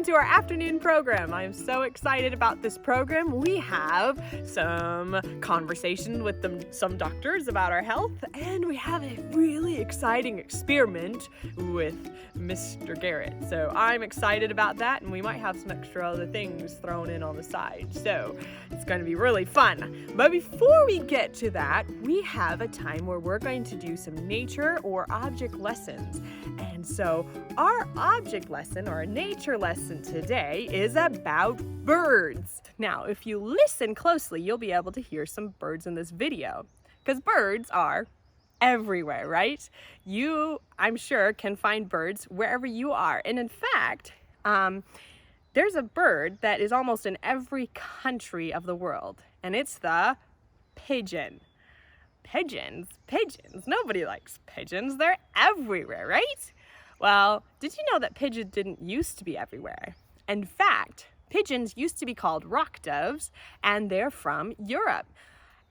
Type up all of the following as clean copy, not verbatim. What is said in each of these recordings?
welcome to our afternoon program. I'm so excited about this program. We have some conversation with some doctors about our health, and we have a really exciting experiment with Mr. Garhett. So I'm excited about that, and we might have some extra other things thrown in on the side. So it's going to be really fun. But before we get to that, we have a time where we're going to do some nature or object lessons. And so our object lesson or nature lesson today is about birds. Now, if you listen closely, you'll be able to hear some birds in this video because birds are everywhere, right? You, I'm sure, can find birds wherever you are. And in fact, there's a bird that is almost in every country of the world, and it's the pigeon. Pigeons. Nobody likes pigeons. They're everywhere, right? Well, did you know that pigeons didn't used to be everywhere? In fact, pigeons used to be called rock doves, and they're from Europe.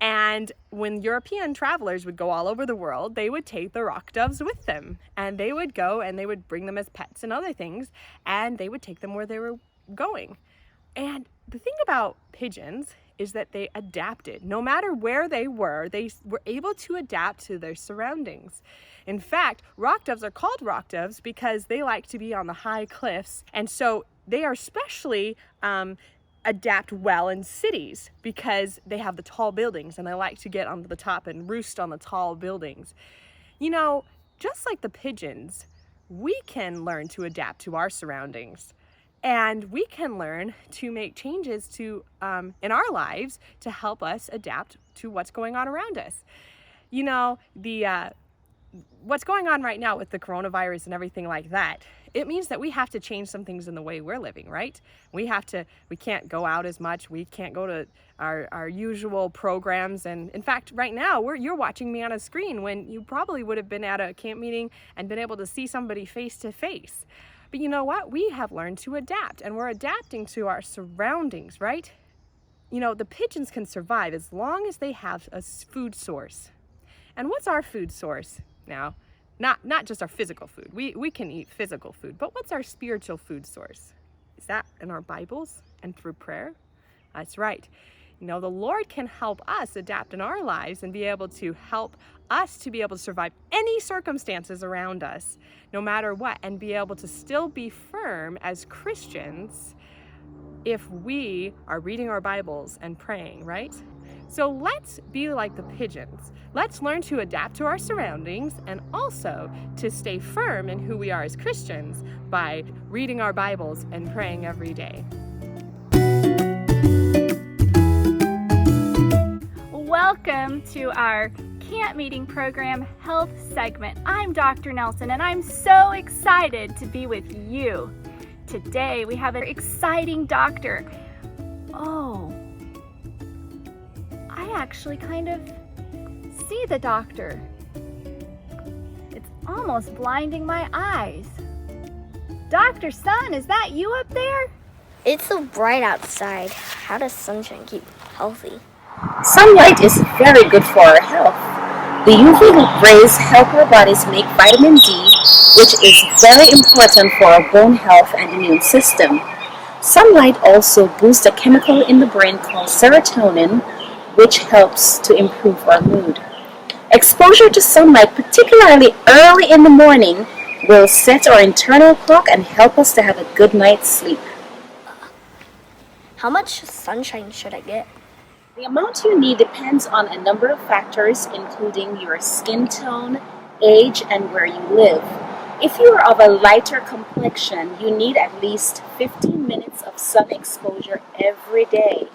And when European travelers would go all over the world, they would take the rock doves with them. And they would go and they would bring them as pets and other things, and they would take them where they were going. And the thing about pigeons is that they adapted. No matter where they were able to adapt to their surroundings. In fact, rock doves are called rock doves because they like to be on the high cliffs, and so they are especially adapt well in cities because they have the tall buildings and they like to get on the top and roost on the tall buildings. You know, just like the pigeons, we can learn to adapt to our surroundings. And we can learn to make changes to in our lives to help us adapt to what's going on around us. You know, what's going on right now with the coronavirus and everything like that, it means that we have to change some things in the way we're living, right? We can't go out as much. We can't go to our usual programs. And in fact, right now, you're watching me on a screen when you probably would have been at a camp meeting and been able to see somebody face to face. But you know what? We have learned to adapt, and we're adapting to our surroundings, right? You know, the pigeons can survive as long as they have a food source. And what's our food source now? Not just our physical food. We can eat physical food, but what's our spiritual food source? Is that in our Bibles and through prayer? That's right. You know, the Lord can help us adapt in our lives and be able to help us to be able to survive any circumstances around us, no matter what, and be able to still be firm as Christians if we are reading our Bibles and praying, right? So let's be like the pigeons. Let's learn to adapt to our surroundings and also to stay firm in who we are as Christians by reading our Bibles and praying every day. Welcome to our camp meeting program health segment. I'm Dr. Nelson, and I'm so excited to be with you. Today we have an exciting doctor. Oh, I actually kind of see the doctor. It's almost blinding my eyes. Dr. Sun, is that you up there? It's so bright outside. How does sunshine keep healthy? Sunlight is very good for our health. The UV rays help our bodies make vitamin D, which is very important for our bone health and immune system. Sunlight also boosts a chemical in the brain called serotonin, which helps to improve our mood. Exposure to sunlight, particularly early in the morning, will set our internal clock and help us to have a good night's sleep. How much sunshine should I get? The amount you need depends on a number of factors, including your skin tone, age, and where you live. If you are of a lighter complexion, you need at least 15 minutes of sun exposure every day.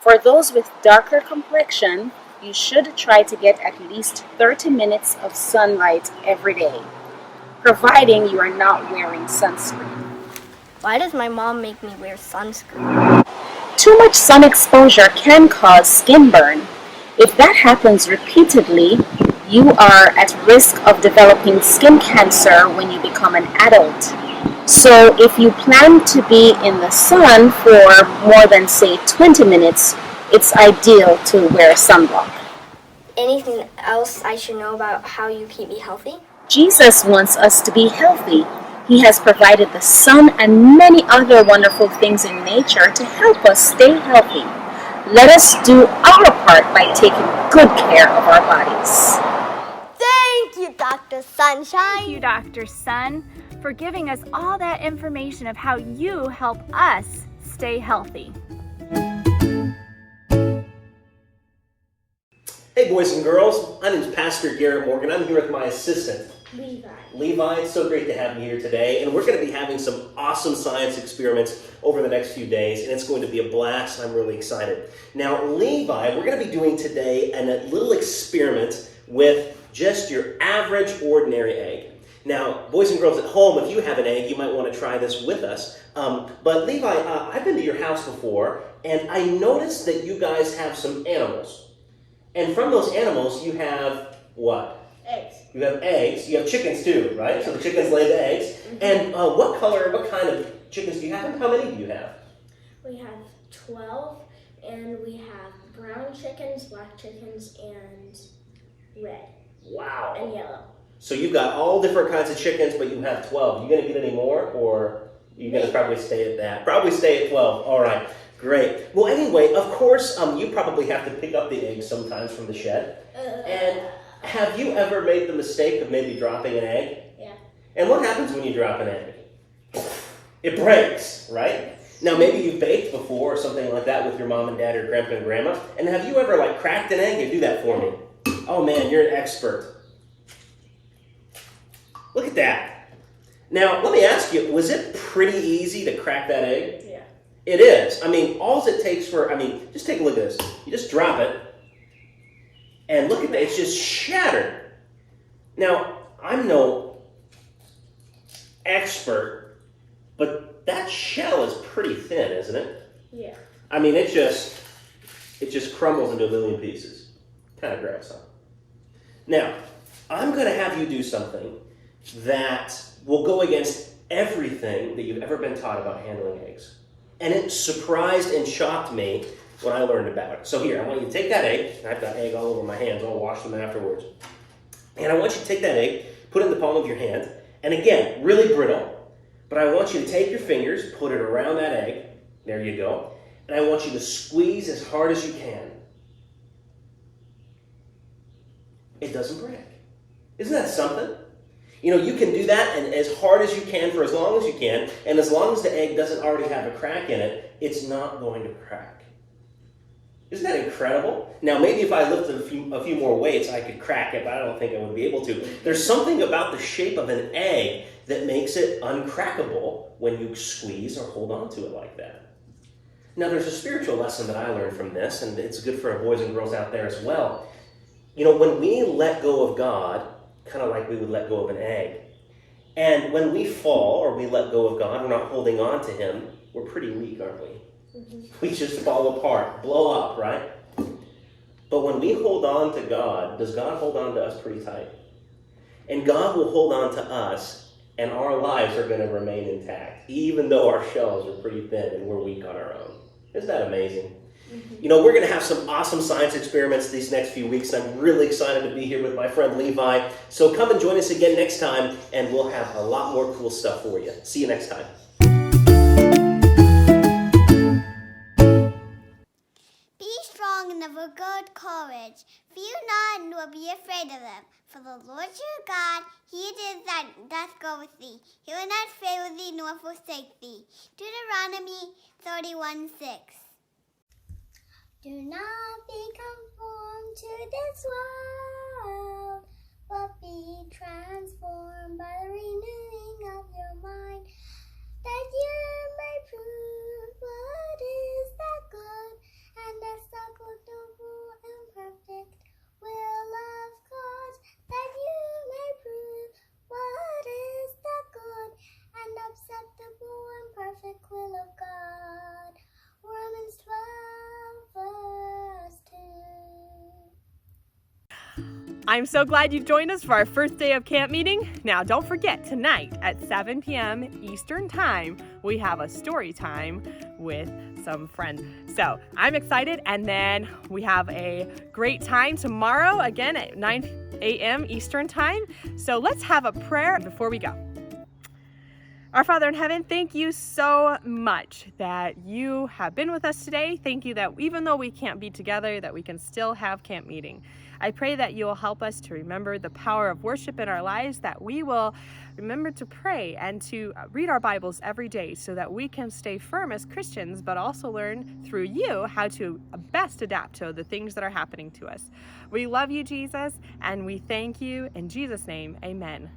For those with darker complexion, you should try to get at least 30 minutes of sunlight every day, providing you are not wearing sunscreen. Why does my mom make me wear sunscreen? Too much sun exposure can cause skin burn. If that happens repeatedly, you are at risk of developing skin cancer when you become an adult. So if you plan to be in the sun for more than, say, 20 minutes, it's ideal to wear sunblock. Anything else I should know about how you keep me healthy? Jesus wants us to be healthy. He has provided the sun and many other wonderful things in nature to help us stay healthy. Let us do our part by taking good care of our bodies. Thank you, Dr. Sunshine. Thank you, Dr. Sun, for giving us all that information of how you help us stay healthy. Hey boys and girls, my name is Pastor Garrett Morgan. I'm here with my assistant, Levi. It's so great to have you here today, and we're going to be having some awesome science experiments over the next few days, and it's going to be a blast. I'm really excited. Now, Levi, we're going to be doing today a little experiment with just your average, ordinary egg. Now, boys and girls at home, if you have an egg, you might want to try this with us. But Levi, I've been to your house before, and I noticed that you guys have some animals. And from those animals, you have what? Eggs. You have eggs. You have chickens too, right? So the chickens lay the eggs. Mm-hmm. And what kind of chickens do you have? And how many do you have? We have 12, and we have brown chickens, black chickens, and red. Wow. And yellow. So you've got all different kinds of chickens, but you have 12. You going to get any more, or are you going to probably stay at that? Probably stay at 12. All right. Great. Well, anyway, of course, you probably have to pick up the eggs sometimes from the shed. And have you ever made the mistake of maybe dropping an egg? Yeah. And what happens when you drop an egg? It breaks, right? Now, maybe you've baked before or something like that with your mom and dad or grandpa and grandma. And have you ever, cracked an egg? Do that for me. Oh, man, you're an expert. Look at that. Now, let me ask you, was it pretty easy to crack that egg? Yeah. It is. All it takes just take a look at this. You just drop it, and look at that. It's just shattered. Now, I'm no expert, but that shell is pretty thin, isn't it? Yeah. It just crumbles into a million pieces. Kind of gross, huh? Now, I'm going to have you do something that will go against everything that you've ever been taught about handling eggs. And it surprised and shocked me when I learned about it. So here, I want you to take that egg, and I've got egg all over my hands, I'll wash them afterwards. And I want you to take that egg, put it in the palm of your hand, and again, really brittle, but I want you to take your fingers, put it around that egg, there you go, and I want you to squeeze as hard as you can. It doesn't break. Isn't that something? You can do that and as hard as you can for as long as you can, and as long as the egg doesn't already have a crack in it, it's not going to crack. Isn't that incredible? Now, maybe if I lifted a few more weights, I could crack it, but I don't think I would be able to. There's something about the shape of an egg that makes it uncrackable when you squeeze or hold on to it like that. Now, there's a spiritual lesson that I learned from this, and it's good for our boys and girls out there as well. When we let go of God, kind of like we would let go of an egg. And when we fall or we let go of God, we're not holding on to Him, we're pretty weak, aren't we? Mm-hmm. We just fall apart, blow up, right? But when we hold on to God, does God hold on to us pretty tight? And God will hold on to us, and our lives are going to remain intact, even though our shells are pretty thin and we're weak on our own. Isn't that amazing? Mm-hmm. We're going to have some awesome science experiments these next few weeks. I'm really excited to be here with my friend Levi. So come and join us again next time, and we'll have a lot more cool stuff for you. See you next time. Be strong and of a good courage. Fear not, nor be afraid of them. For the Lord your God, He it is that doth go with thee. He will not fail thee, nor forsake thee. Deuteronomy 31:6. Do not be conformed to this world, but be transformed by the renewing of your mind, that you may prove what is the good and acceptable and perfect will of God, that you may prove what is the good and acceptable and perfect will of God. Romans 12, verse 2. I'm so glad you joined us for our first day of camp meeting. Now, don't forget, tonight at 7 p.m. Eastern Time, we have a story time with some friends. So I'm excited, and then we have a great time tomorrow, again at 9 a.m. Eastern Time. So let's have a prayer before we go. Our Father in heaven, thank you so much that you have been with us today. Thank you that even though we can't be together, that we can still have camp meeting. I pray that you will help us to remember the power of worship in our lives, that we will remember to pray and to read our Bibles every day so that we can stay firm as Christians, but also learn through you how to best adapt to the things that are happening to us. We love you, Jesus, and we thank you. In Jesus' name, amen.